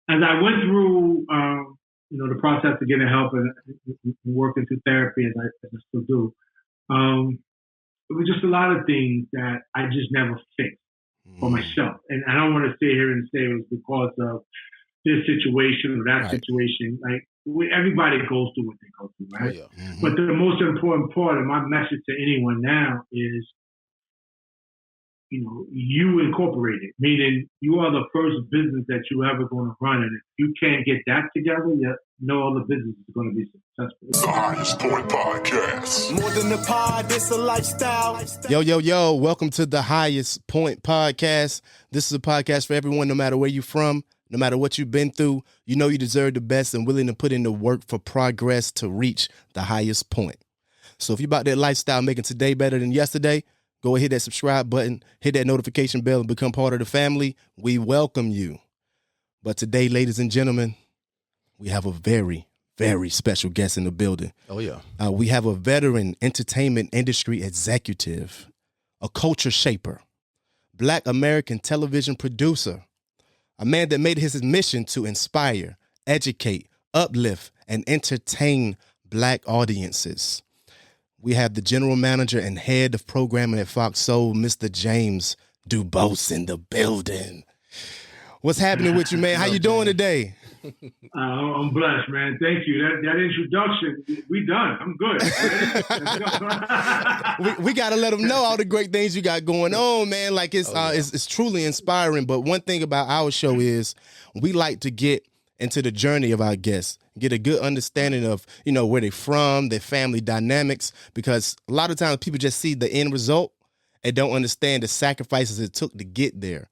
as I went through, the process of getting help and working through therapy, as I still do, it was just a lot of things that I just never fixed for myself. And I don't want to sit here and say it was because of this situation or that situation. Like everybody goes through what they go through, right? Oh, yeah. But the most important part of my message to anyone now is, you incorporate it, meaning you are the first business that you ever going to run. And if you can't get that together, no other business is going to be successful. The Highest Point Podcast. More than the pod, it's a lifestyle. Yo. Welcome to the Highest Point Podcast. This is a podcast for everyone, no matter where you're from, no matter what you've been through. You know you deserve the best and willing to put in the work for progress to reach the highest point. So if you're about that lifestyle, making today better than yesterday, go ahead, hit that subscribe button, hit that notification bell, and become part of the family. We welcome you. But today, ladies and gentlemen, we have a very, very special guest in the building. Oh, yeah. We have a veteran entertainment industry executive, a culture shaper, Black American television producer, a man that made his mission to inspire, educate, uplift, and entertain Black audiences. We have the general manager and head of programming at FOX SOUL, Mr. James DuBose, in the building. What's happening with you, man? How you doing today? I'm blessed, man. Thank you. That introduction, we done. I'm good. we got to let them know all the great things you got going on, man. Like it's truly inspiring. But one thing about our show is we like to get into the journey of our guests, get a good understanding of, where they're from, their family dynamics, because a lot of times people just see the end result and don't understand the sacrifices it took to get there.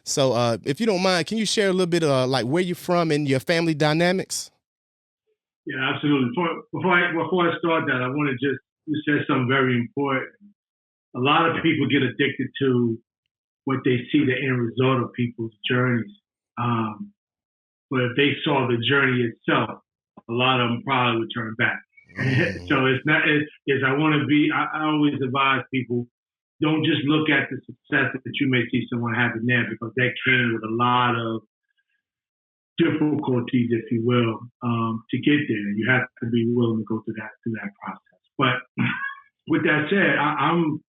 So if you don't mind, can you share a little bit of like where you're from and your family dynamics? Yeah, absolutely. Before I start that, I want to just say something very important. A lot of people get addicted to what they see the end result of people's journeys. But if they saw the journey itself, a lot of them probably would turn back. So I always advise people, don't just look at the success that you may see someone having there, because that came with a lot of difficulties, if you will, to get there. You have to be willing to go through that process. But with that said, I'm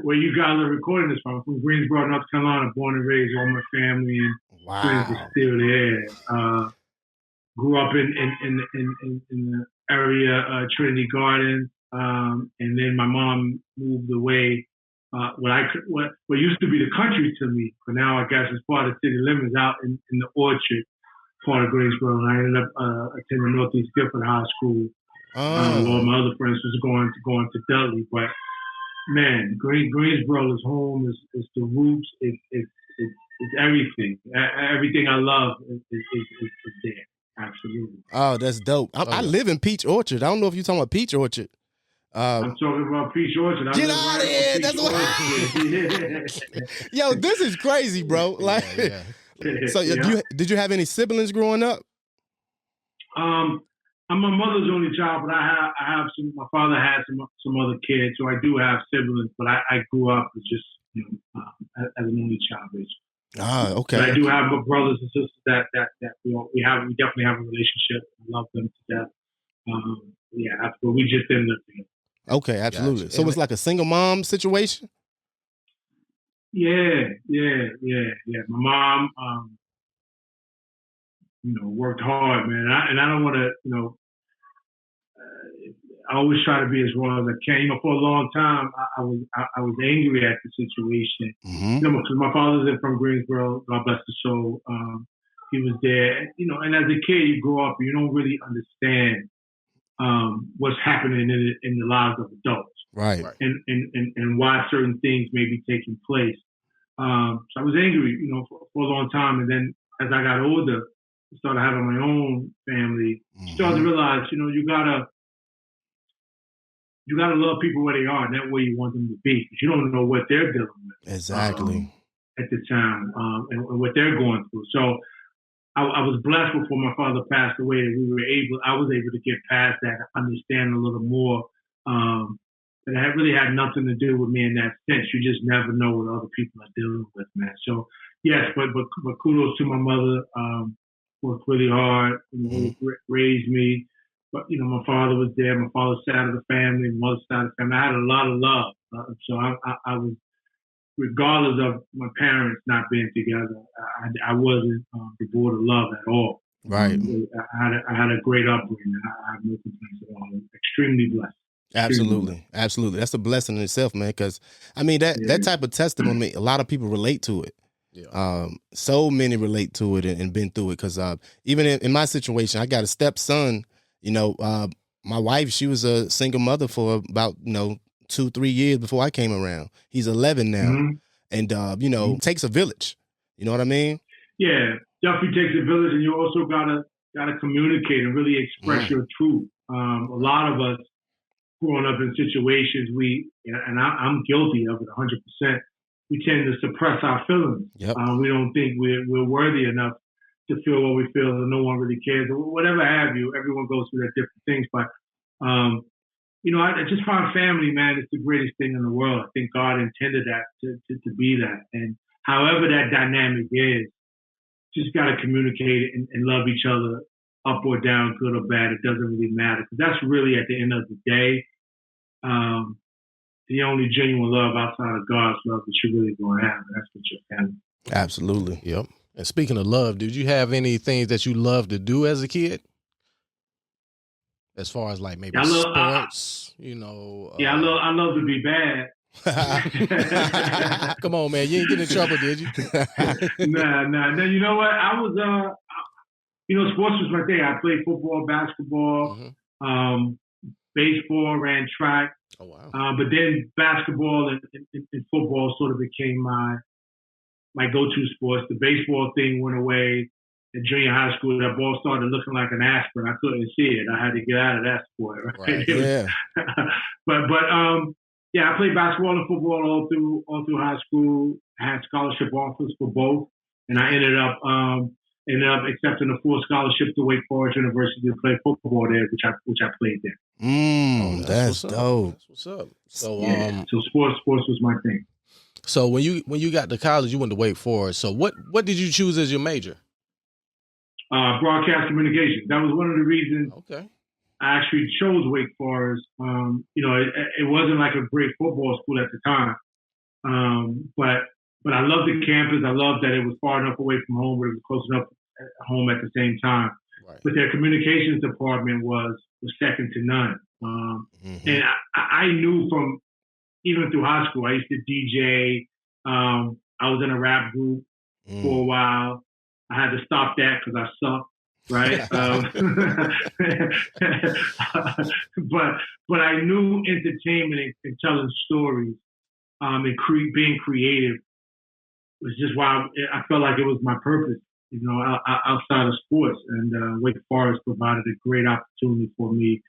where you guys are recording this from Greensboro, North Carolina, born and raised, all my family and friends are still there. Grew up in the area, Trinity Gardens, and then my mom moved away. What used to be the country to me, but now I guess it's part of city limits, out in the orchard part of Greensboro. And I ended up attending Northeast Gifford High School. All my other friends was going to Dudley, but man, Greensboro is home. Is the roots. It's everything. Everything I love is there. Absolutely. Oh, that's dope. I live in Peach Orchard. I don't know if you're talking about Peach Orchard. I'm talking about Peach Orchard. Get out of here. That's what. Yo, this is crazy, bro. Like, yeah. So did you have any siblings growing up? I'm my mother's only child, but I have some. My father had some other kids, so I do have siblings. But I grew up as just as an only child, basically. Okay. But I do have brothers and sisters that we definitely have a relationship. I love them to death. But we just didn't live together. Okay, absolutely. Gotcha. So it's like a single mom situation? Yeah. My mom, worked hard, man. And I don't want to, I always try to be as raw as I can. For a long time, I was angry at the situation. Because my father's from Greensboro, God bless his soul. He was there, and as a kid, you grow up, you don't really understand what's happening in the lives of adults, right? And why certain things may be taking place. So I was angry, for a long time, and then as I got older, I started having my own family. Started to realize, you gotta love people where they are, and that way you want them to be, because you don't know what they're dealing with exactly at the time, and what they're going through. So I was blessed before my father passed away that I was able to get past that, understand a little more. But it really had nothing to do with me in that sense. You just never know what other people are dealing with, man. So yes, but kudos to my mother. Worked really hard, raised me. But my father was there. My father's side of the family, mother's side of the family. I had a lot of love. So I was, regardless of my parents not being together, I wasn't devoid of love at all. Right. I had a great upbringing. I have no complaints at all. I'm extremely blessed. Absolutely. Absolutely. That's a blessing in itself, man. Because I mean, that type of testimony, a lot of people relate to it. Yeah. So many relate to it and been through it. Because even in my situation, I got a stepson. My wife, she was a single mother for about 2-3 years before I came around. He's 11 now, and it takes a village. You know what I mean? Yeah, definitely takes a village, and you also gotta communicate and really express your truth. A lot of us growing up in situations, and I'm guilty of it 100%. We tend to suppress our feelings. Yep. We don't think we're worthy enough to feel what we feel, and no one really cares, or whatever have you. Everyone goes through their different things, but I just find family, man, it's the greatest thing in the world. I think God intended that to be that, and however that dynamic is, just got to communicate and love each other, up or down, good or bad. It doesn't really matter, because that's really, at the end of the day, the only genuine love outside of God's love that you're really going to have. That's what your family. Absolutely. Yep. And speaking of love, did you have any things that you loved to do as a kid? As far as like maybe sports, I love to be bad. Come on, man. You ain't getting in trouble, did you? Nah. You know what? I was, sports was my thing. I played football, basketball, baseball, ran track. Oh, wow. But then basketball and football sort of became my go-to sports. The baseball thing went away in junior high school. That ball started looking like an aspirin. I couldn't see it. I had to get out of that sport. Right? Yeah. I played basketball and football all through high school. I had scholarship offers for both, and I ended up accepting a full scholarship to Wake Forest University to play football there, which I played there. That's dope. That's what's up. So sports was my thing. So when you got to college, you went to Wake Forest. So what did you choose as your major? Broadcast communications. That was one of the reasons. Okay. I actually chose Wake Forest. It wasn't like a great football school at the time, but I loved the campus. I loved that it was far enough away from home, but it was close enough at home at the same time. Right. But their communications department was second to none. And I knew from even through high school, I used to DJ. I was in a rap group for a while. I had to stop that because I sucked. Right. But I knew entertainment and telling stories and being creative was just why I felt like it was my purpose, outside of sports. And Wake Forest provided a great opportunity for me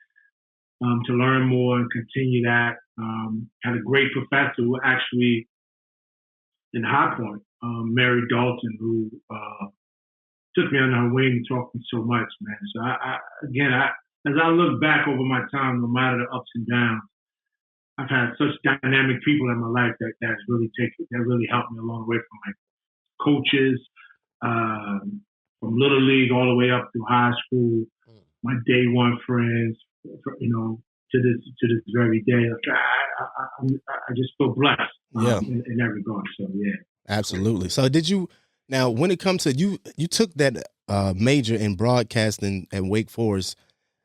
to learn more and continue that. Had a great professor who actually, in High Point, Mary Dalton, who took me under her wing and taught me so much, man. So as I look back over my time, no matter the ups and downs, I've had such dynamic people in my life that really helped me along the way, from my coaches, from Little League all the way up through high school, my day one friends, to this very day. I just feel blessed in that regard. So yeah. Absolutely. So did you? Now, when it comes to you took that major in broadcasting at Wake Forest.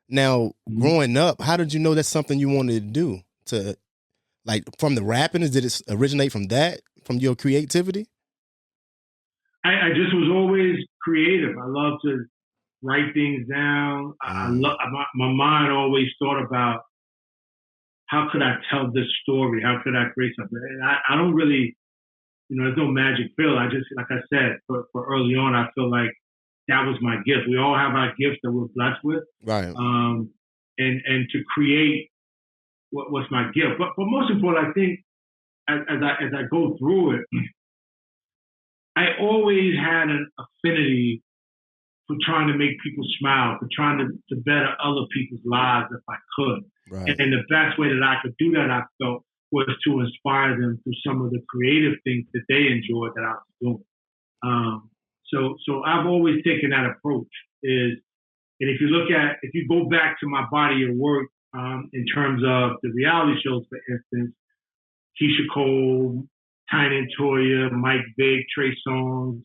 Now, growing up, how did you know that's something you wanted to do? To like from the rapping, did it originate from that, from your creativity? I just was always creative. I love to write things down. My mind always thought about how could I tell this story? How could I create something? And I don't really. There's no magic pill. I just, like I said, for early on, I feel like that was my gift. We all have our gifts that we're blessed with. Right. And to create what's my gift. But most important, I think, as I go through it, I always had an affinity for trying to make people smile, for trying to better other people's lives if I could. Right. And the best way that I could do that, I felt, was to inspire them through some of the creative things that they enjoyed that I was doing. So I've always taken that approach. And if you go back to my body of work in terms of the reality shows, for instance, Keyshia Cole, Tiny and Toya, Mike Vick, Trey Songz,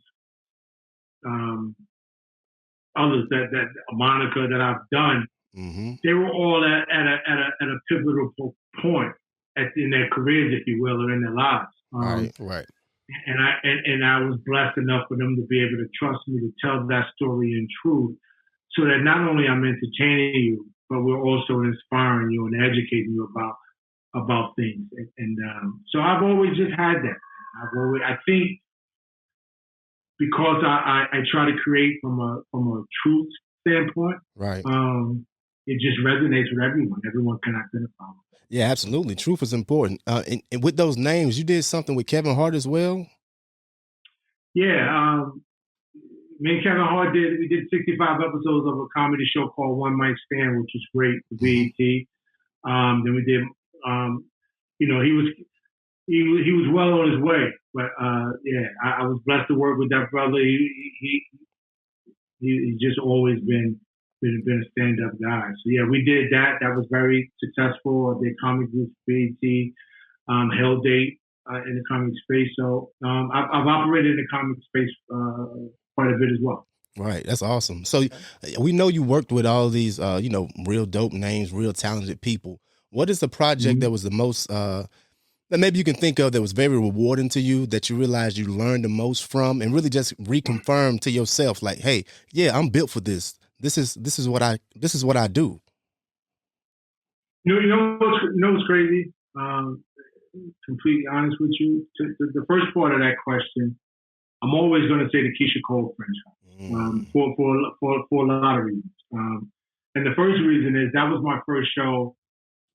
others that Monica that I've done, they were all at a pivotal point in their careers, if you will, or in their lives. Right. And I was blessed enough for them to be able to trust me to tell that story in truth, so that not only I'm entertaining you, but we're also inspiring you and educating you about things. And so I've always just had that. I think because I try to create from a truth standpoint, right? It just resonates with everyone. Everyone can identify with it. Yeah, absolutely. Truth is important. And with those names, you did something with Kevin Hart as well? Yeah. Me and Kevin Hart we did 65 episodes of a comedy show called One Mic Stand, which was great for BET. Then we did, he was well on his way, but I was blessed to work with that brother. He's just always been a stand-up guy. So yeah, we did that. That was very successful. I did comic groups, BET, Hell Date in the comic space. So I've operated in the comic space quite a bit as well. Right, that's awesome. So we know you worked with all these, real dope names, real talented people. What is the project that was the most that maybe you can think of that was very rewarding to you, that you realized you learned the most from, and really just reconfirm to yourself, like, hey, yeah, I'm built for this. This is what I do. You know what's crazy? Completely honest with you, the first part of that question, I'm always going to say the Keyshia Cole franchise for a lot of reasons. And the first reason is that was my first show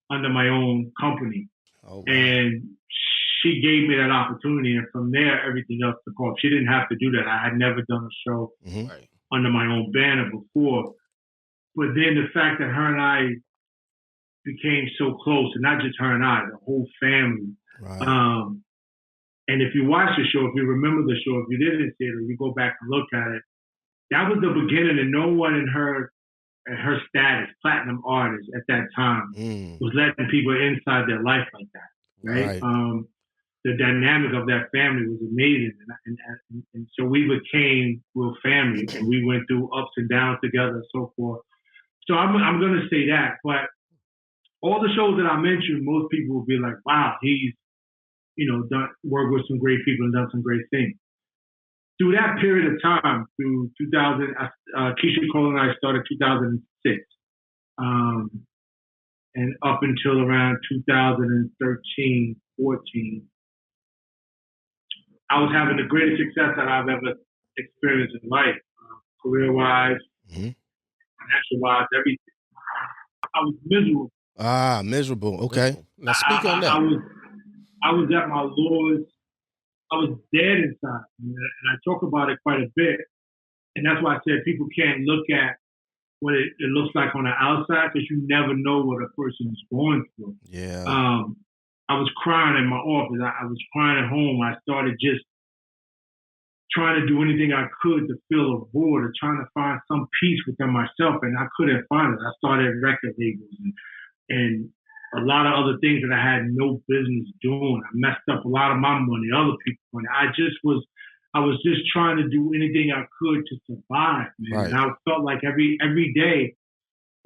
under my own company. Oh, wow. And she gave me that opportunity, and from there, everything else took off. She didn't have to do that. I had never done a show under my own banner before. But then the fact that her and I became so close, and not just her and I, the whole family. Right. And if you watch the show, if you remember the show, if you didn't see it, or you go back and look at it, that was the beginning, and no one in her status, platinum artist at that time, was letting people inside their life like that, right? The dynamic of that family was amazing, and so we became real family, and we went through ups and downs together and so forth. So I'm going to say that, but all the shows that I mentioned, most people will be like, wow, he's worked with some great people and done some great things. Through that period of time, through 2000, Keyshia Cole and I started 2006. And up until around 2013, 14, I was having the greatest success that I've ever experienced in life, career-wise, financial-wise, everything. I was miserable. Miserable. Okay. Now speak on that. I was at my lowest. I was dead inside, and I talk about it quite a bit. And that's why I said people can't look at what it looks like on the outside, because you never know what a person is going through. Yeah. I was crying in my office. I was crying at home. I started just trying to do anything I could to fill a void, or trying to find some peace within myself, and I couldn't find it. I started record labels and a lot of other things that I had no business doing. I messed up a lot of my money, other people's money. I was just trying to do anything I could to survive, man. Right. And I felt like every day,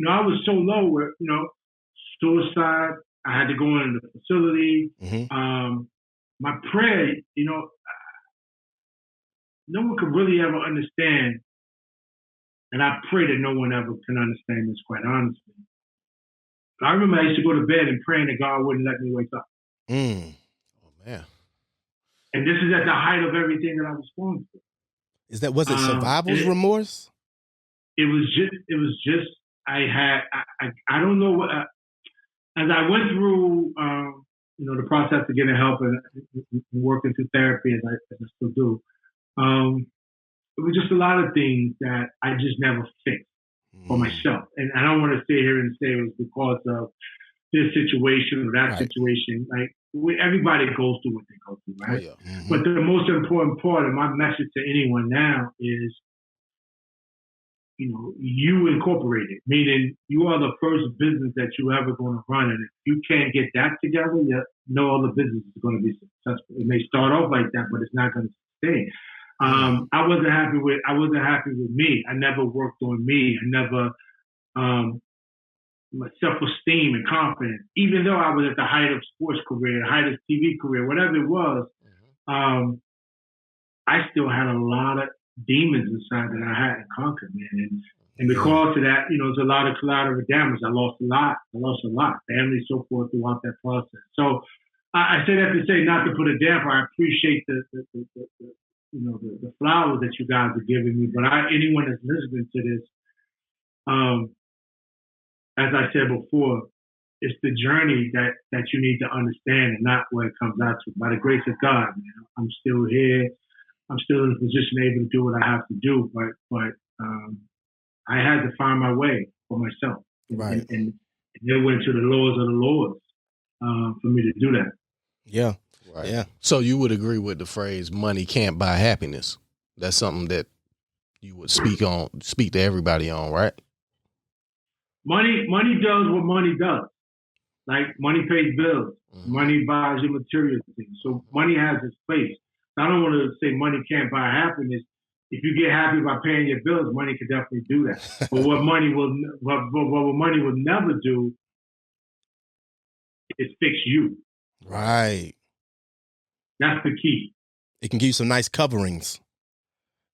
I was so low where, suicide, I had to go into the facility. My prayer, no one could really ever understand. And I pray that no one ever can understand this, quite honestly. I remember I used to go to bed and praying that God wouldn't let me wake up. Oh, man. And this is at the height of everything that I was going through. Was it survivor's remorse? It was just, I don't know what, as I went through, the process of getting help and working through therapy as I still do, it was just a lot of things that I just never fixed for myself. And I don't want to sit here and say it was because of this situation or that situation. Like, everybody goes through what they go through, right? Oh, yeah. Mhm. But the most important part of my message to anyone now is, you incorporate it, meaning you are the first business that you ever going to run. And if you can't get that together, no other business is going to be successful. It may start off like that, but it's not going to stay. I wasn't happy with me. I never worked on me. I never, my self-esteem and confidence, even though I was at the height of sports career, height of TV career, whatever it was, I still had a lot of demons inside that I hadn't conquered, man. And because of that, there's a lot of collateral damage. I lost a lot, family, so forth throughout that process. So I say that to say, not to put a damper. I appreciate the flowers that you guys are giving me. But anyone that's listening to this, as I said before, it's the journey that you need to understand and not what it comes out to. By the grace of God, man, I'm still here. I'm still in a position able to do what I have to do, but I had to find my way for myself, Right. and it went to the laws of the Lord for me to do that. Yeah. Right. Yeah. So you would agree with the phrase "money can't buy happiness"? That's something that you would speak to everybody on, right? Money does what money does. Like money pays bills. Mm-hmm. Money buys your material things. So money has its place. I don't want to say money can't buy happiness. If you get happy by paying your bills, money can definitely do that. But what money will never do is fix you. Right. That's the key. It can give you some nice coverings.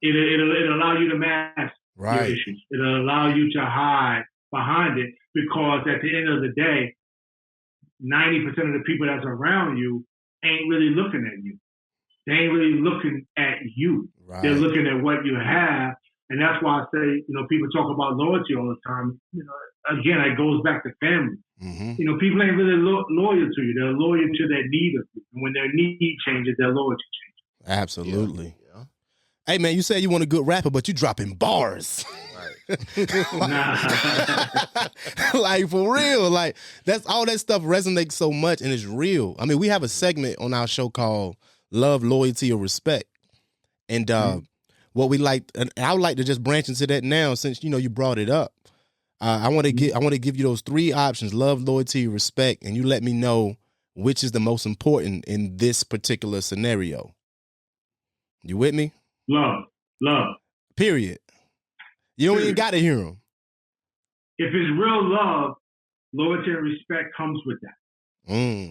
It'll allow you to mask your issues. It'll allow you to hide behind it, because at the end of the day, 90% of the people that's around you ain't really looking at you. They ain't really looking at you. Right. They're looking at what you have. And that's why I say, people talk about loyalty all the time. Again, it goes back to family. Mm-hmm. People ain't really loyal to you. They're loyal to their need of you. And when their need changes, their loyalty changes. Absolutely. Yeah. Hey, man, you said you want a good rapper, but you dropping bars. Like, for real. Like, that's all that stuff resonates so much, and it's real. I mean, we have a segment on our show called Love, Loyalty, or Respect. And what we like, and I would like to just branch into that now, since you brought it up. I want to give you those three options: love, loyalty, respect, and you let me know which is the most important in this particular scenario. You with me? Love. Period. You don't even got to hear them. If it's real love, loyalty and respect comes with that.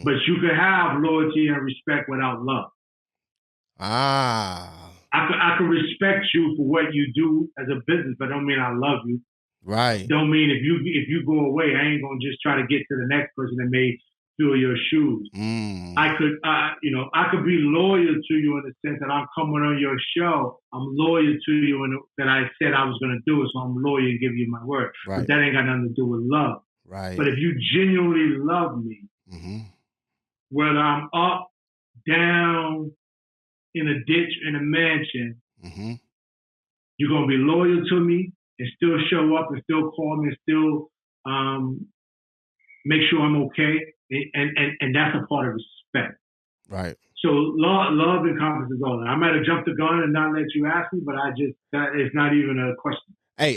But you could have loyalty and respect without love. I could respect you for what you do as a business, but don't mean I love you. Right. Don't mean if you go away, I ain't gonna just try to get to the next person that may fill your shoes. I could be loyal to you in the sense that I'm coming on your show. I'm loyal to you in that I said I was gonna do it, so I'm loyal and give you my word. Right. But that ain't got nothing to do with love. Right. But if you genuinely love me, whether I'm up, down, in a ditch, in a mansion, you're gonna be loyal to me and still show up and still call me and still make sure I'm okay. And that's a part of respect. Right. So love encompasses all that. I might have jumped the gun and not let you ask me, but it's not even a question. Hey,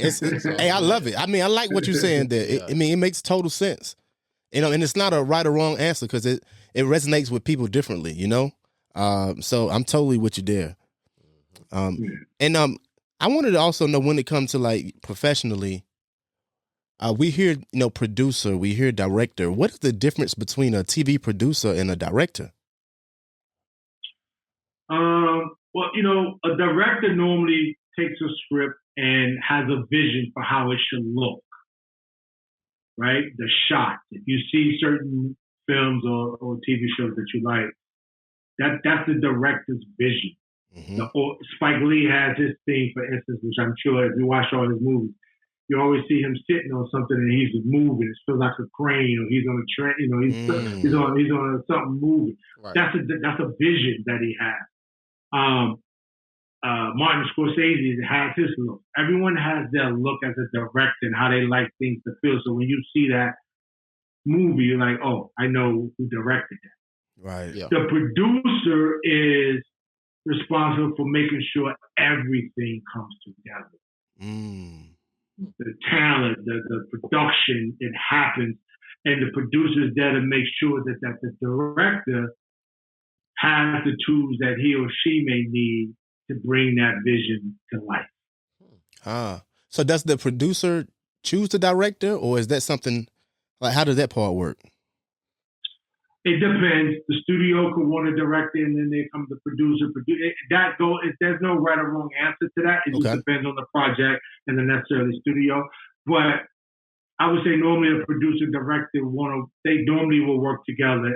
hey, I love it. I mean, I like what you're saying there. Yeah. It makes total sense. And it's not a right or wrong answer, because it resonates with people differently, So I'm totally with you there. And I wanted to also know, when it comes to like professionally, we hear, producer, we hear director. What is the difference between a TV producer and a director? Well, a director normally takes a script and has a vision for how it should look, right? The shot. If you see certain films or TV shows that you like, that's the director's vision. Spike Lee has his thing, for instance, which I'm sure if you watch all his movies, you always see him sitting on something and he's moving. It feels like a crane, or he's on a train. He's on something moving. Right. That's a vision that he has. Martin Scorsese has his look. Everyone has their look as a director and how they like things to feel. So when you see that movie, you're like, oh, I know who directed that. Right. Yeah. The producer is responsible for making sure everything comes together. The talent, the production, it happens. And the producer's there to make sure that the director has the tools that he or she may need to bring that vision to life. So does the producer choose the director, or is that something like, how does that part work? It depends. The studio could want a director, and then they come the producer. There's no right or wrong answer to that. It just depends on the project and the necessarily studio. But I would say normally a producer director they normally will work together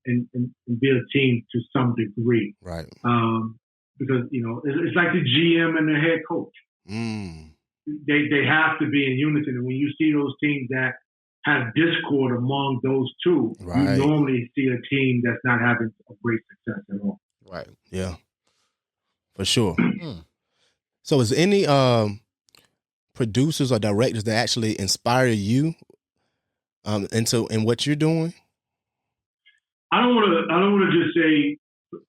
and be a team to some degree. Right. Because it's like the GM and the head coach. They have to be in unison. And when you see those teams that have discord among those two, you normally see a team that's not having a great success at all. Right. Yeah. For sure. So is any producers or directors that actually inspire you in what you're doing? I don't want to just say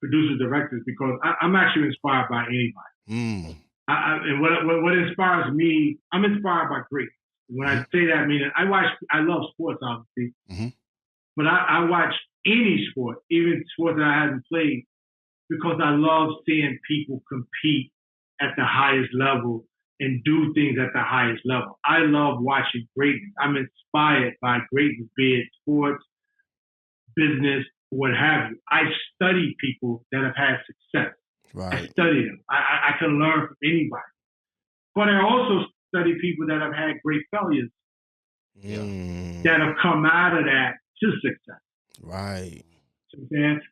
producers, directors, because I'm actually inspired by anybody. And what inspires me, I'm inspired by great. When I say that, I mean I love sports, obviously, but I watch any sport, even sport that I haven't played, because I love seeing people compete at the highest level and do things at the highest level. I love watching greatness. I'm inspired by greatness, be it sports, business, what have you. I study people that have had success. Right. I study them. I can learn from anybody. But I also study people that have had great failures that have come out of that to success. Right.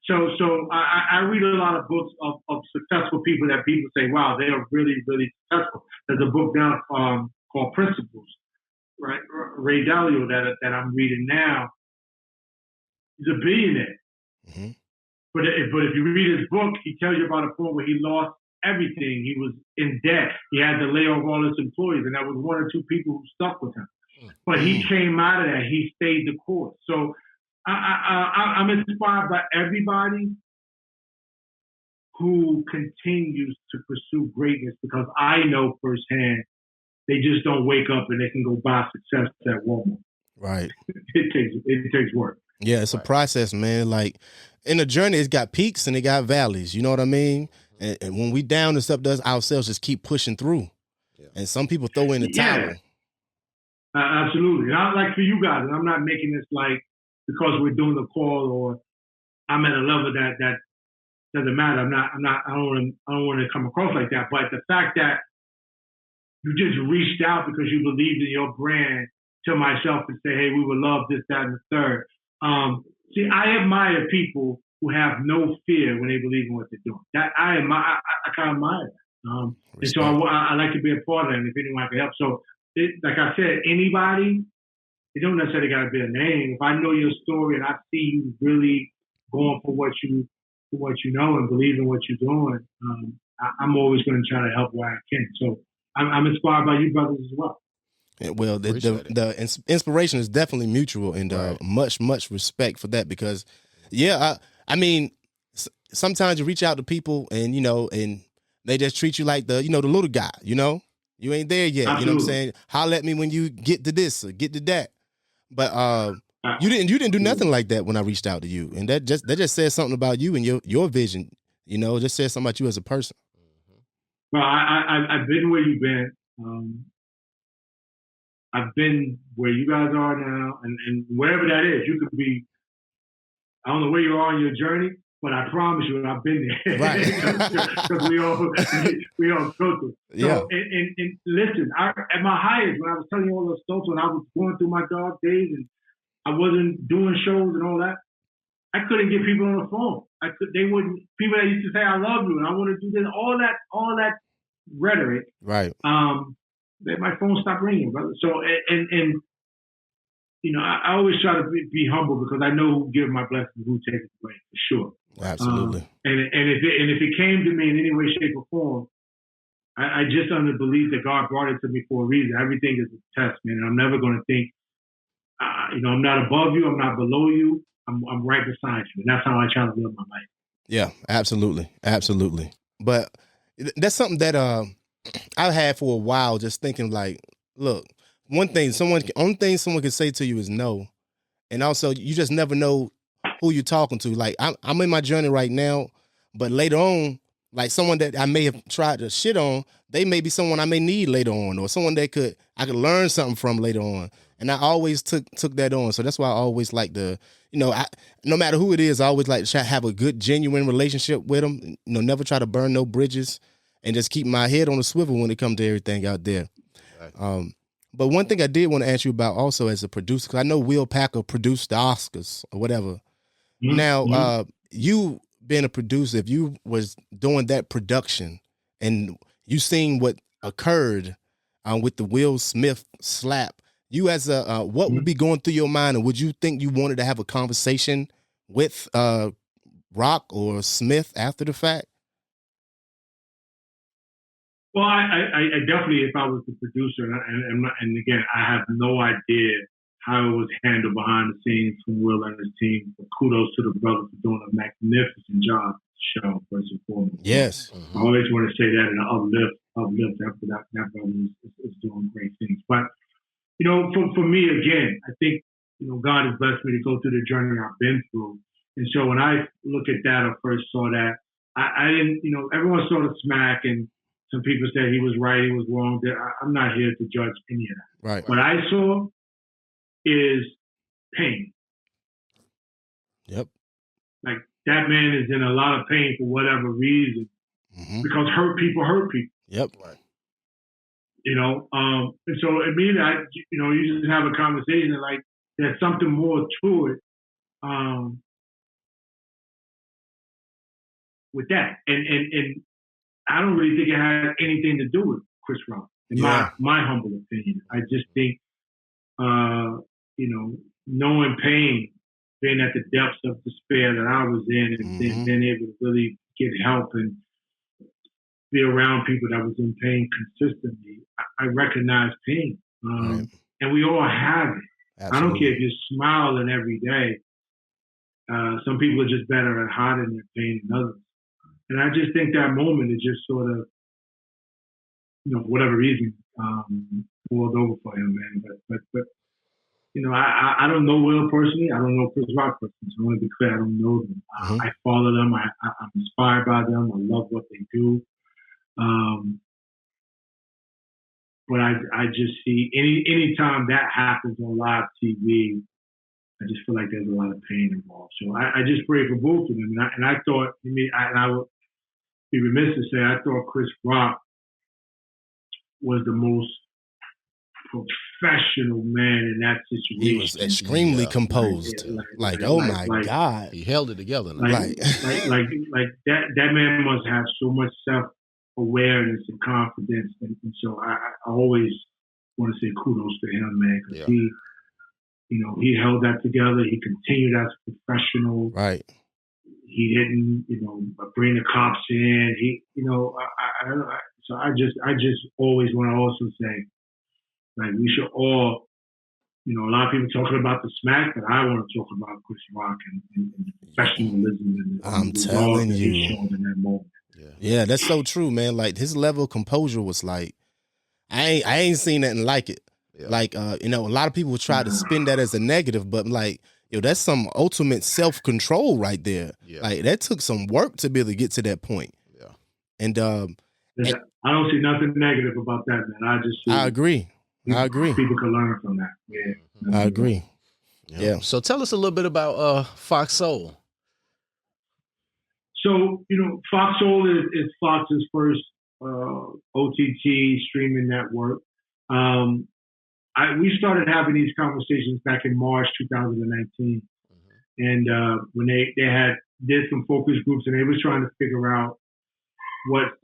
So I read a lot of books of successful people that people say, wow, they are really, really successful. There's a book now called Principles, right? Ray Dalio that I'm reading now. He's a billionaire. But if you read his book, he tells you about a point where he lost everything. He was in debt. He had to lay off all his employees, and that was one or two people who stuck with him. But he came out of that. He stayed the course. So I'm inspired by everybody who continues to pursue greatness, because I know firsthand they just don't wake up and they can go buy success at Walmart. Right. It takes work. Yeah, it's a process, man. Like in a journey, it's got peaks and it got valleys. You know what I mean? And when we down and stuff, does ourselves just keep pushing through. Yeah. And some people throw in the towel. Absolutely. And like for you guys, and I'm not making this like because we're doing the call or I'm at a level that doesn't matter. I don't want to come across like that. But the fact that you just reached out because you believed in your brand to myself and say, hey, we would love this, that, and the third. See, I admire people who have no fear when they believe in what they're doing. That I kind of admire that. And so I like to be a part of that, and if anyone can help. So, like I said, anybody, it don't necessarily got to be a name. If I know your story and I see you really going for what you know and believe in what you're doing, I'm always going to try to help where I can. So I'm inspired by you brothers as well. Well, the inspiration is definitely mutual, and much respect for that, because, I mean, sometimes you reach out to people and, and they just treat you like the little guy, you ain't there yet. Absolutely. You know what I'm saying? Holler at me when you get to this or get to that. But you didn't do nothing like that when I reached out to you, and that just says something about you and your vision. Just says something about you as a person. Well, I've been where you've been. I've been where you guys are now, and wherever that is, you could be. I don't know where you are on your journey, but I promise you, I've been there. Right. Because we all go through. So, and listen, at my highest, when I was telling you all those stories, when I was going through my dark days and I wasn't doing shows and all that, I couldn't get people on the phone. They wouldn't. People that used to say, "I love you" and I want to do this, all that rhetoric. Right. My phone stopped ringing, brother. So, and I always try to be humble, because I know who give my blessings, who take it away, for sure. Absolutely. And if it came to me in any way, shape, or form, I just under believe that God brought it to me for a reason. Everything is a test, man. And I'm never going to think, I'm not above you, I'm not below you. I'm right beside you, and that's how I try to live my life. Yeah, absolutely, absolutely. But that's something that I've had for a while. Just thinking like, look, only thing someone can say to you is no, and also you just never know who you're talking to. Like I'm in my journey right now, but later on, like someone that I may have tried to shit on, they may be someone I may need later on, or someone that I could learn something from later on. And I always took that on. So that's why I always like to, no matter who it is, I always like to have a good, genuine relationship with them. Never try to burn no bridges, and just keep my head on a swivel when it comes to everything out there. Right. But one thing I did want to ask you about also as a producer, because I know Will Packer produced the Oscars or whatever. Mm-hmm. Now, you being a producer, if you was doing that production and you seen what occurred with the Will Smith slap, you as a what would be going through your mind, and would you think you wanted to have a conversation with Rock or Smith after the fact? Well, I definitely, if I was the producer, and again, I have no idea how it was handled behind the scenes from Will and his team. But kudos to the brother for doing a magnificent job. Show first and foremost. Yes, I always want to say that in an uplift after that brother is doing great things. But for me, again, I think God has blessed me to go through the journey I've been through, and so when I look at that or first saw that, I didn't. Everyone saw the smack, and some people said he was right, he was wrong. I'm not here to judge any of that. Right. What I saw is pain. Yep. Like that man is in a lot of pain for whatever reason, because hurt people. Yep. Right. And so immediately, you just have a conversation like there's something more to it with that, and I don't really think it had anything to do with Chris Rock, in my humble opinion. I just think, knowing pain, being at the depths of despair that I was in, and then being able to really get help and be around people that was in pain consistently, I recognize pain. And we all have it. Absolutely. I don't care if you're smiling every day. Some people are just better at hiding their pain than others. And I just think that moment is just sort of, for whatever reason, boiled over for him, man. But I don't know Will personally. I don't know Chris Rock personally. So I want to be clear, I don't know them. I follow them. I'm inspired by them. I love what they do. But I just see any time that happens on live TV, I just feel like there's a lot of pain involved. So I just pray for both of them. And I thought, I would be remiss to say, I thought Chris Rock was the most professional man in that situation. He was extremely composed. Oh my God. He held it together. Like that man must have so much self-awareness and confidence. And so I always want to say kudos to him, man, because he held that together. He continued as a professional. Right. He didn't, bring the cops in. So I just always want to also say, like, we should all, a lot of people talking about the smack, but I want to talk about Chris Rock and professionalism. I'm telling you. In that moment. Yeah, that's so true, man. Like his level of composure was like, I ain't seen nothing like it. Yeah. Like, a lot of people try to spin that as a negative, but like, that's some ultimate self-control right there. Yeah. Like that took some work to be able to get to that point. Yeah. And I don't see nothing negative about that, man. I agree. People can learn from that. Yeah. I agree. Yeah. So tell us a little bit about Fox Soul. So, Fox Soul is Fox's first OTT streaming network. We started having these conversations back in March 2019. And when they did some focus groups, and they was trying to figure out what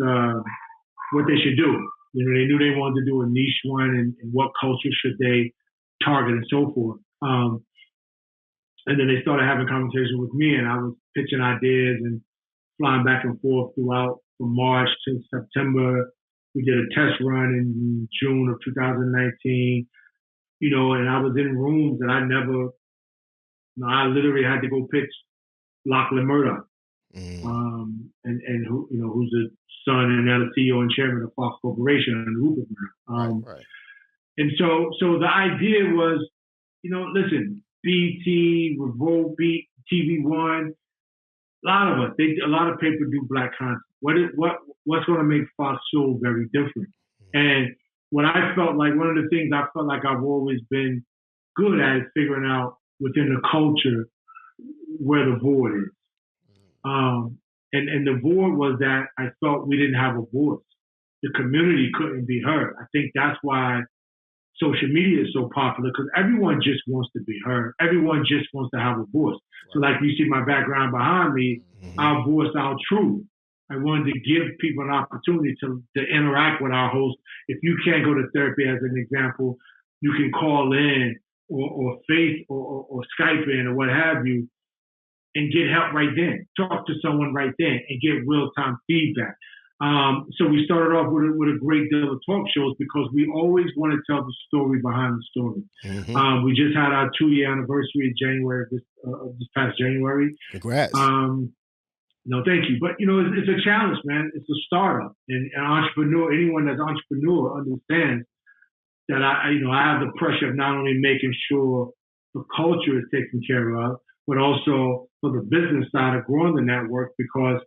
they should do. They knew they wanted to do a niche one, and what culture should they target and so forth. And then they started having conversations with me, and I was pitching ideas and flying back and forth throughout from March to September. We did a test run in June of 2019, and I was in rooms that I never I literally had to go pitch Lachlan Murdoch, and who who's the son and now the CEO and chairman of Fox Corporation and Rupert Murdoch. Right. And so the idea was, listen, BT, Revolt, TV One, a lot of us, a lot of people do black content. What's going to make Fox Soul very different? And what I felt like, one of the things I felt like I've always been good at is figuring out within the culture where the void is. And the void was that I felt we didn't have a voice. The community couldn't be heard. I think that's why social media is so popular, because everyone just wants to be heard. Everyone just wants to have a voice. Right. So like you see my background behind me, our voice, our truth. I wanted to give people an opportunity to interact with our host. If you can't go to therapy, as an example, you can call in or Face or Skype in or what have you and get help right then. Talk to someone right then and get real-time feedback. So we started off with a great deal of talk shows because we always want to tell the story behind the story. We just had our 2-year anniversary in January, this past January. Congrats. No, thank you. But, it's a challenge, man. It's a startup. And an entrepreneur, anyone that's an entrepreneur understands that I have the pressure of not only making sure the culture is taken care of, but also for the business side of growing the network, because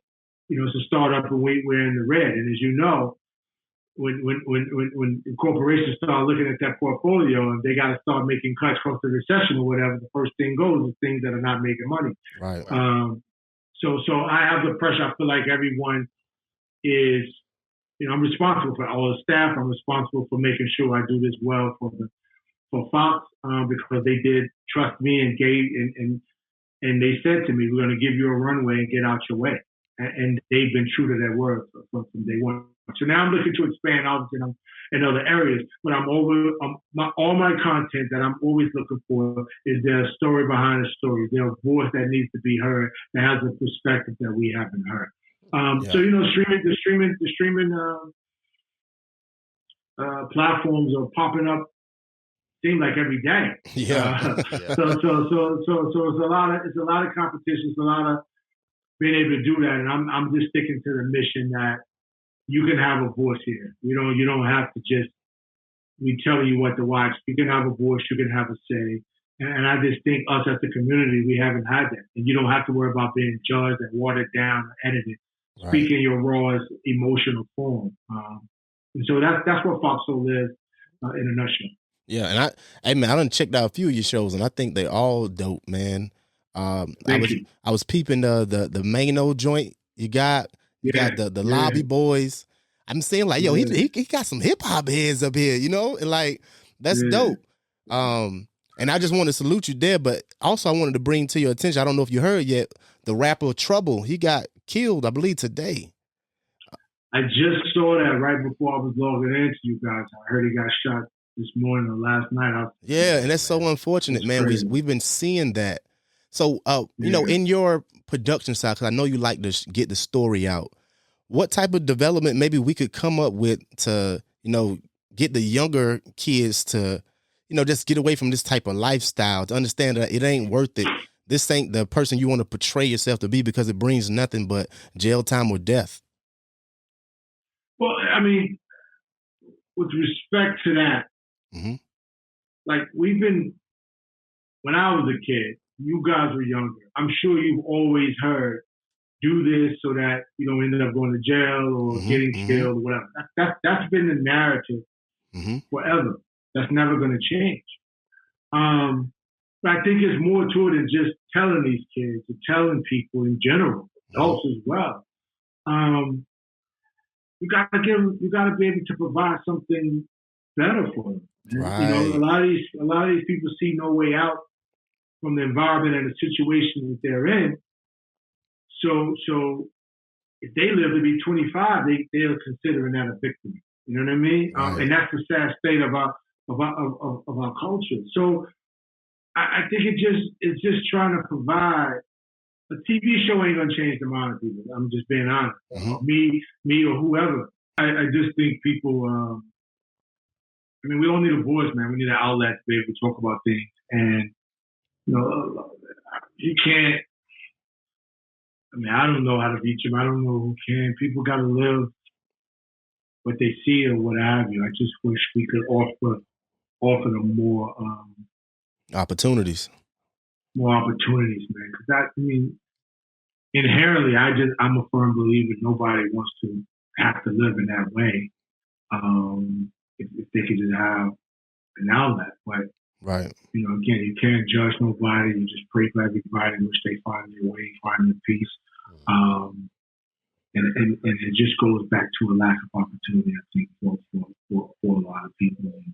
it's a startup and we're in the red. And as you know, when corporations start looking at that portfolio and they got to start making cuts across the recession or whatever, the first thing goes is things that are not making money. Right. So I have the pressure. I feel like everyone is, I'm responsible for all the staff. I'm responsible for making sure I do this well for Fox, because they did trust me and and they said to me, we're going to give you a runway and get out your way. And they've been true to their word from day one. So now I'm looking to expand, obviously, in other areas. But all my content that I'm always looking for is there a story behind a story. There's a voice that needs to be heard that has a perspective that we haven't heard. So the streaming platforms are popping up. Seem like every day. Yeah. So it's a lot of competition. It's a lot of being able to do that, and I'm just sticking to the mission that you can have a voice here. You don't have to just we tell you what to watch. You can have a voice. You can have a say. And I just think us as a community, we haven't had that. And you don't have to worry about being judged and watered down or edited. Right. Speak in your rawest emotional form. And so that's what Fox Soul is in a nutshell. Yeah, and I done checked out a few of your shows, and I think they all dope, man. I was peeping the Mano joint you got. You got the Lobby Boys. I'm saying like, yo, he got some hip hop heads up here, and like that's dope. And I just want to salute you there, but also I wanted to bring to your attention, I don't know if you heard yet, the rapper Trouble, he got killed, I believe, today. I just saw that right before I was logging into you guys. I heard he got shot this morning or last night. Yeah, and that's so unfortunate, man. We've been seeing that. So, in your production side, because I know you like to get the story out, what type of development maybe we could come up with to, get the younger kids to, just get away from this type of lifestyle, to understand that it ain't worth it. This ain't the person you want to portray yourself to be because it brings nothing but jail time or death. Well, I mean, with respect to that, like when I was a kid, you guys were younger. I'm sure you've always heard, do this so that you don't end up going to jail or getting killed or whatever. That's been the narrative forever. That's never going to change. But I think there's more to it than just telling these kids or telling people in general, adults as well. You got to be able to provide something better for them. Right. A lot of these people see no way out from the environment and the situation that they're in. So if they live to be 25, they're considering that a victory. You know what I mean? Right. And that's the sad state of our culture. So I think it's just trying to provide. A TV show ain't gonna change the mind of people. I'm just being honest. Me or whoever. I just think people. We don't need a voice, man. We need an outlet to be able to talk about things. And you can't. I mean, I don't know how to reach them. I don't know who can. People got to live what they see or what have you. I just wish we could offer them more Opportunities. more opportunities, man. Because I mean, inherently, I'm a firm believer nobody wants to have to live in that way. If they could just have an outlet, but right. You know, again, you can't judge nobody. You just pray for everybody, which they find their way, find their peace. And it just goes back to a lack of opportunity, I think, for a lot of people. And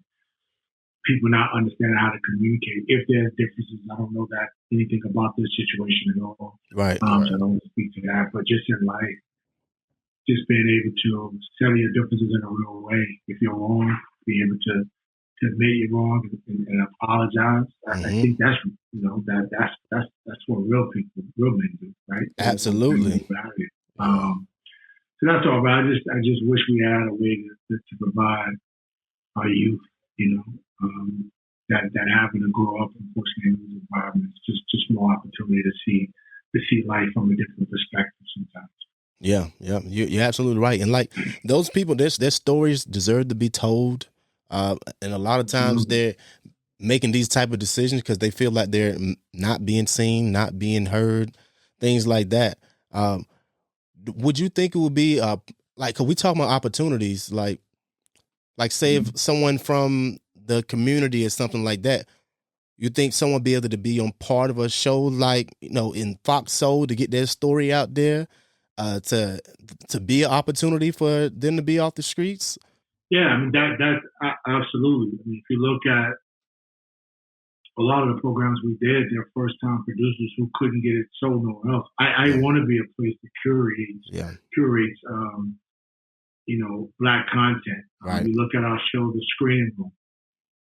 people not understanding how to communicate. If there's differences, I don't know that anything about this situation at all. Right. So I don't want to speak to that. But just in life, just being able to settle your differences in a real way. If you're wrong, be able to admit you're wrong and apologize. I think that's that's what real men do, right? Absolutely. So that's all. But I just wish we had a way to provide our youth, that having to grow up unfortunately in these environments, just more opportunity to see life from a different perspective sometimes. Yeah, you're absolutely right. And like those people, their stories deserve to be told. And a lot of times they're making these type of decisions because they feel like they're not being seen, not being heard, things like that. Would you think it would be like, cause we talk about opportunities, like say if someone from the community or something like that, you think someone be able to be on part of a show like, in Fox Soul to get their story out there, to be an opportunity for them to be off the streets? Yeah, I mean that's absolutely. I mean, if you look at a lot of the programs we did, they're first time producers who couldn't get it sold nowhere else. I want to be a place that curates Black content. Right. You look at our show, The Screening Room.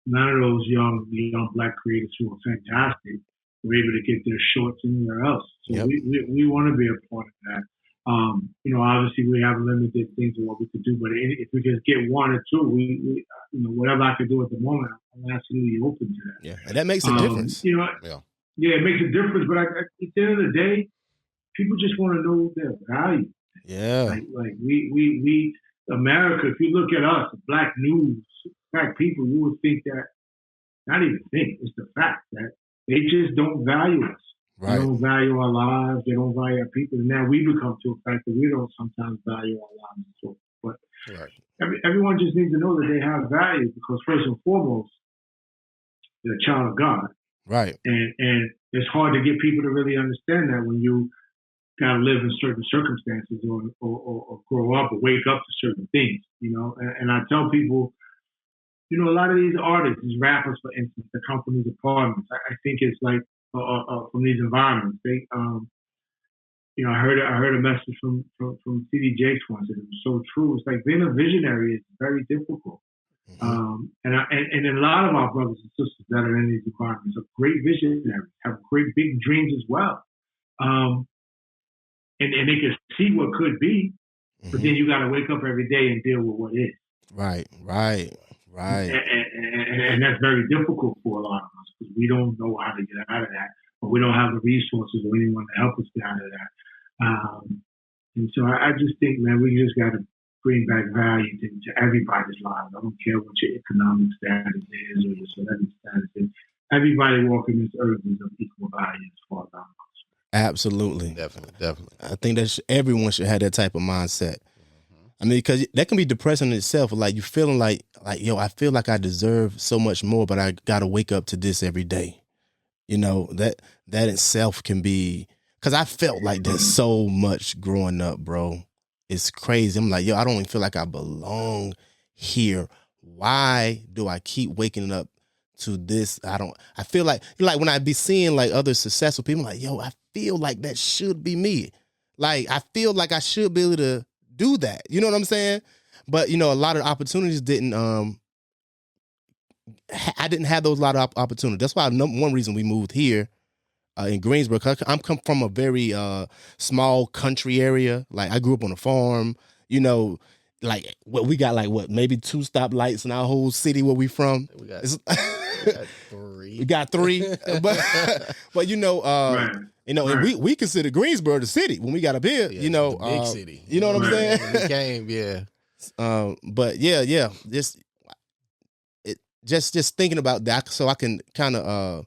None of those young Black creators who are fantastic were able to get their shorts anywhere else. So we want to be a part of that. Obviously we have limited things of what we could do, but if we just get one or two, we whatever I could do at the moment, I'm absolutely open to that. Yeah, and that makes a difference. Yeah, it makes a difference. But at the end of the day, people just want to know their value. Yeah, like we America. If you look at us, Black news, Black people, you would think that. Not even think. It's the fact that they just don't value us. Right. They don't value our lives. They don't value our people. And now we become to a fact that we don't sometimes value our lives. So, but everyone just needs to know that they have value because first and foremost, they're a child of God. Right. And it's hard to get people to really understand that when you got to live in certain circumstances or grow up or wake up to certain things, And I tell people, a lot of these artists, these rappers, for instance, that come from these apartments, I think it's like, from these environments. They, I heard a message from CD Jakes once, and it was so true. It's like being a visionary is very difficult. And a lot of our brothers and sisters that are in these environments are great visionaries, have great big dreams as well. And they can see what could be, but then you got to wake up every day and deal with what is. Right. And that's very difficult for a lot of us because we don't know how to get out of that, but we don't have the resources or anyone to help us get out of that. And so I just think, man, we just got to bring back value to everybody's lives. I don't care what your economic status is or your celebrity status is. Everybody walking this earth is of equal value as far as I'm concerned. Absolutely. Definitely. I think that everyone should have that type of mindset. I mean, because that can be depressing in itself. Like you feeling like, I feel like I deserve so much more, but I got to wake up to this every day. That itself can be, because I felt like that so much growing up, bro. It's crazy. I'm like, I don't even feel like I belong here. Why do I keep waking up to this? I feel like when I be seeing like other successful people, I'm like, I feel like that should be me. Like, I feel like I should be able to do that. You know what I'm saying? But a lot of opportunities didn't. I didn't have those lot of opportunities. That's why one reason we moved here in Greensboro. I'm come from a very small country area. Like I grew up on a farm. like what we got, like what, maybe 2 stoplights in our whole city where we from. We got 3. We got 3, but you know, Right. you know, and we consider Greensboro the city when we got up here. Yeah, you know, the big city. You know what I'm saying? When we came, yeah. But yeah, just thinking about that, so I can kind of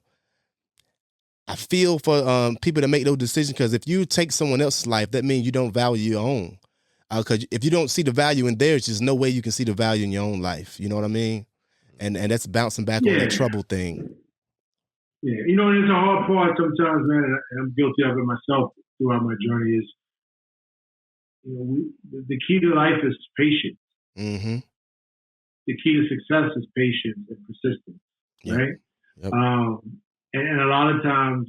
I feel for people that make those decisions, because if you take someone else's life, that means you don't value your own. Because if you don't see the value in theirs, there's no way you can see the value in your own life. You know what I mean? And that's bouncing back on that trouble thing. Yeah, you know, and it's a hard part sometimes, man, and I'm guilty of it myself throughout my journey, is, you know, the key to life is patience. Mm-hmm. The key to success is patience and persistence, right? Yep. And a lot of times,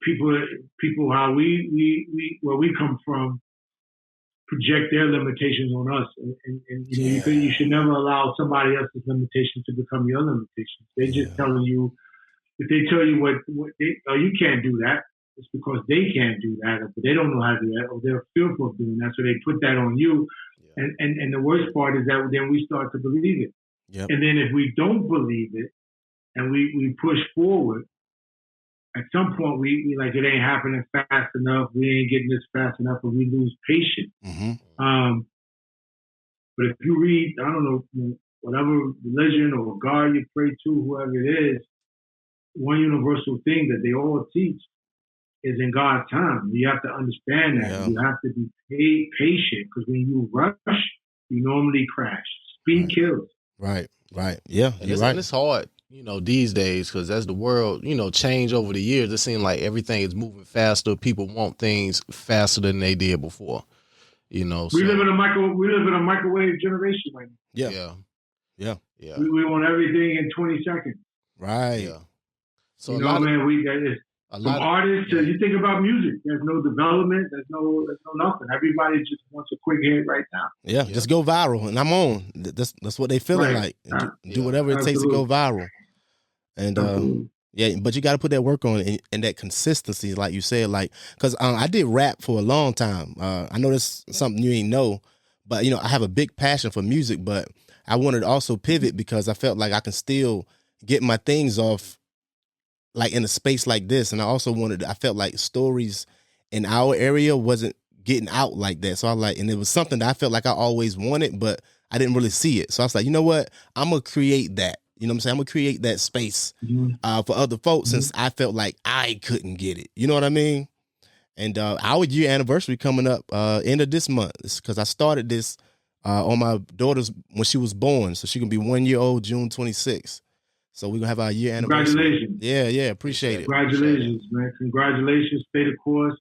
people how where we come from project their limitations on us, and you know, you should never allow somebody else's limitations to become your limitations. They just telling you, if they tell you what you can't do that, it's because they can't do that, or they don't know how to do that, or they're fearful of doing that, so they put that on you. And the worst part is that then we start to believe it. Yep. And then if we don't believe it and we push forward, at some point we like, it ain't happening fast enough, we ain't getting this fast enough, and we lose patience. Mm-hmm. But if you read, I don't know, whatever religion or God you pray to, whoever it is, one universal thing that they all teach is in God's time. You have to understand that. Yeah. You have to be patient, because when you rush, you normally crash. Speed kills. Right. Yeah, And it's hard, you know, these days, because as the world, you know, change over the years, it seems like everything is moving faster. People want things faster than they did before. You know, we live in a microwave generation right now. Yeah. We want everything in 20 seconds. Right. Yeah. So you know, man, from artists to, you think about music, there's no development, there's no nothing. Everybody just wants a quick hit right now. Yeah, just go viral, and I'm on. That's what they feeling like. Do whatever it takes to go viral. And yeah, but you got to put that work on and that consistency, like you said, like, because I did rap for a long time. I know that's something you ain't know, but you know, I have a big passion for music, but I wanted to also pivot because I felt like I can still get my things off, like in a space like this. And I also I felt like stories in our area wasn't getting out like that. So I and it was something that I felt like I always wanted, but I didn't really see it. So I was like, you know what? I'm going to create that. You know what I'm saying? I'm going to create that space for other folks, since I felt like I couldn't get it. You know what I mean? And our year anniversary coming up end of this month, because I started this on my daughter's, when she was born. So she can be 1 year old, June 26th. So we're going to have our year anniversary. Congratulations. Yeah, appreciate it. Congratulations, man. Congratulations. Stay the course.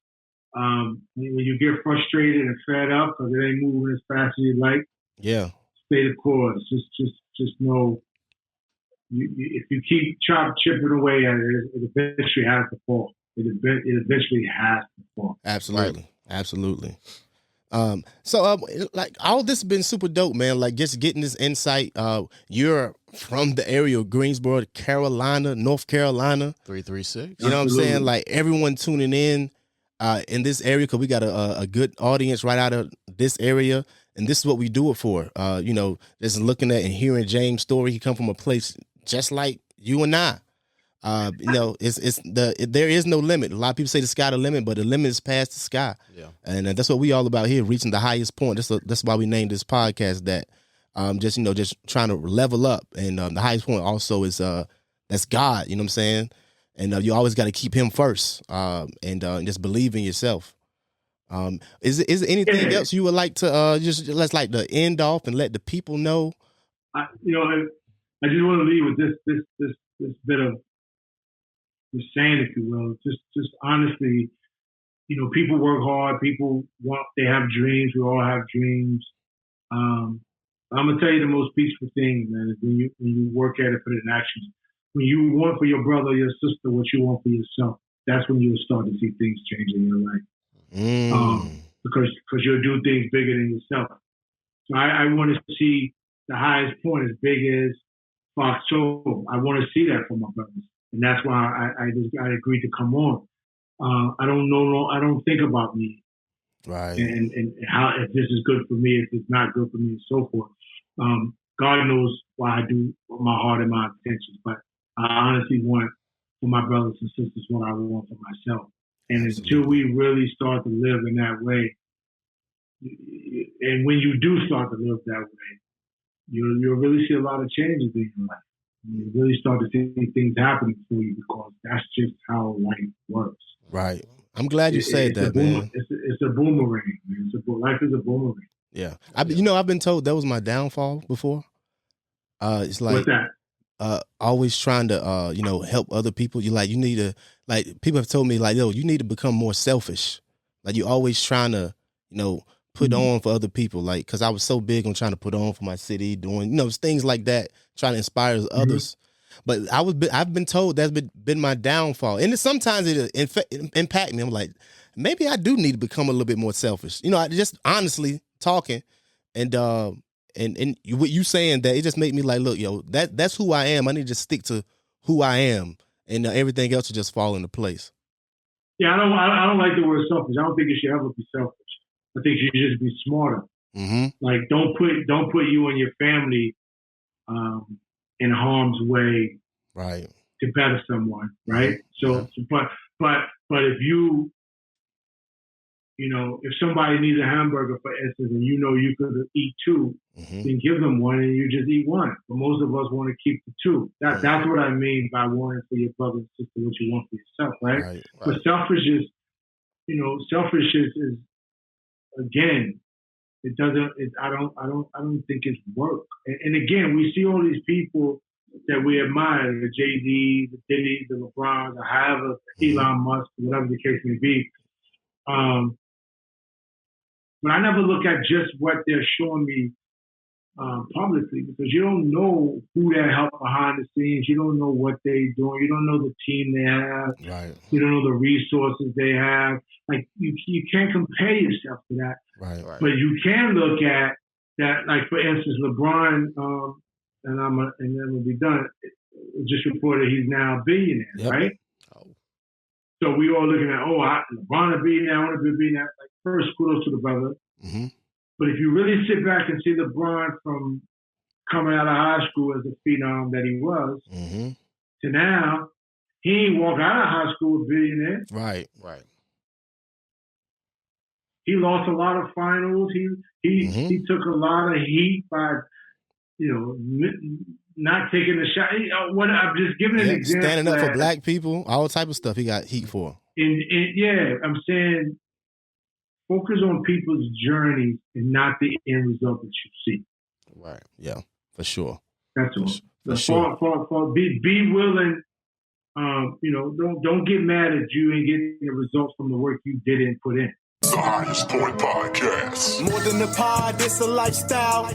When you get frustrated and fed up because it ain't moving as fast as you like, stay the course. Just know, if you keep chipping away at it, it eventually has to fall. It eventually has to fall. Absolutely. So like, all this has been super dope, man. Like, just getting this insight. You're from the area of Greensboro, Carolina, North Carolina. 336. You know what I'm saying? Like, everyone tuning in this area, because we got a good audience right out of this area. And this is what we do it for. You know, just looking at and hearing James' story. He come from a place just like you and I. You know, there is no limit. A lot of people say the sky the limit, but the limit is past the sky. Yeah. And that's what we all about here, reaching the highest point. That's why we named this podcast that. Just trying to level up. And the highest point also is that's God. You know what I'm saying? And you always got to keep him first. And just believe in yourself. Is there anything else you would like to let's like to end off and let the people know? I just want to leave with this bit of this saying, if you will. Just honestly, you know, people work hard. They have dreams. We all have dreams. I'm gonna tell you the most peaceful thing, man, is when you work at it, put it in action. When you want for your brother or your sister what you want for yourself, that's when you'll start to see things change in your life. Because you'll do things bigger than yourself. So I want to see the highest point as big as FOX SOUL. I want to see that for my brothers, and that's why I agreed to come on. I don't think about me. Right. And how, if this is good for me, if it's not good for me, and so forth. God knows why I do my heart and my intentions, but I honestly want for my brothers and sisters what I want for myself. And until we really start to live in that way, and when you do start to live that way, you'll really see a lot of changes in your life. You really start to see things happening for you because that's just how life works. Right. I'm glad you said that, man. It's a boomerang, man. Life is a boomerang. Yeah. I've been told that was my downfall before. It's like, what's that? Always trying to, help other people. You need to, people have told me, you need to become more selfish. Like, you always trying to, put on for other people. Like, cause I was so big on trying to put on for my city, doing, things like that, trying to inspire others. But I've been told that's been my downfall. And sometimes it impact me. I'm like, maybe I do need to become a little bit more selfish. I just honestly talking and what you saying that it just made me like, look, that's who I am. I need to just stick to who I am, and everything else will just fall into place. Yeah, I don't like the word selfish. I don't think you should ever be selfish. I think you should just be smarter. Mm-hmm. Like, don't put you and your family in harm's way, right, to better someone, right? Mm-hmm. So, but if if somebody needs a hamburger, for instance, and you could eat two, then give them one and you just eat one. But most of us want to keep the two. That's what I mean by wanting for your brother and sister what you want for yourself, right? Right. But selfish is again, it doesn't. I don't think it's work. And again, we see all these people that we admire: the Jay-Z, the Diddy, the LeBron, the however, Elon Musk, whatever the case may be. But I never look at just what they're showing me publicly, because you don't know who they help behind the scenes. You don't know what they're doing. You don't know the team they have. Right. You don't know the resources they have. Like, you can't compare yourself to that. Right. But you can look at that, like, for instance, LeBron, and then we'll be done. It just reported he's now a billionaire, right? Oh. So we all looking at, LeBron a billionaire, I want to be a billionaire. Like, first, kudos to the brother. Mm-hmm. But if you really sit back and see LeBron from coming out of high school as a phenom that he was, to now, he ain't walk out of high school a billionaire. Right. He lost a lot of finals. He took a lot of heat by, not taking the shot. I'm just giving an example. Standing up for black people, all type of stuff he got heat for. I'm saying, focus on people's journeys and not the end result that you see. Right. Yeah, for sure. That's all. For sure. Be willing. Don't get mad at you and getting the results from the work you did and put in. The Highest Point Podcast. More than a pod, it's a lifestyle.